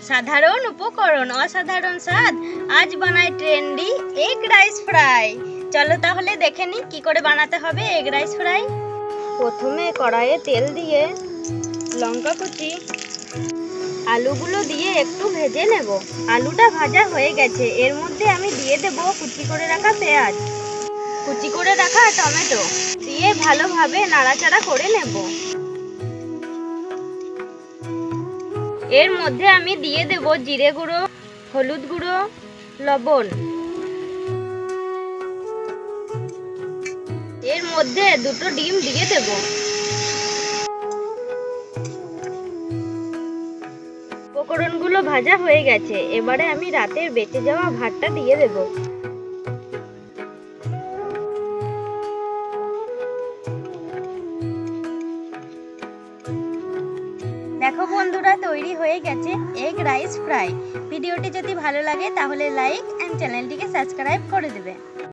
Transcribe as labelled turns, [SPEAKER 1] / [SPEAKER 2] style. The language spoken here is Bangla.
[SPEAKER 1] সাধারণ উপকরণ অসাধারণ স্বাদ, আজ বানাই ট্রেন্ডি এগ রাইস ফ্রাই। চলো তাহলে দেখে নি কি করে বানাতে হবে এগ রাইস ফ্রাই। প্রথমে কড়াইয়ে তেল দিয়ে লঙ্কা কুচি, আলুগুলো দিয়ে একটু ভেজে নেব। আলুটা ভাজা হয়ে গেছে, এর মধ্যে আমি দিয়ে দেব কুচি করে রাখা পেঁয়াজ, কুচি করে রাখা টমেটো দিয়ে ভালোভাবে নাড়াচাড়া করে নেব। এর মধ্যে আমি দিয়ে দেব জিরে গুঁড়ো, হলুদ গুঁড়ো, লবণ। এর মধ্যে দুটো ডিম দিয়ে দেব। উপকরণগুলো ভাজা হয়ে গেছে, এবারে আমি রাতের বেঁচে যাওয়া ভাতটা দিয়ে দেব। দেখো বন্ধুরা, তৈরি হয়ে গেছে এগ রাইস ফ্রাই। ভিডিওটি যদি ভালো লাগে তাহলে লাইক এন্ড চ্যানেলটিকে সাবস্ক্রাইব করে দেবে।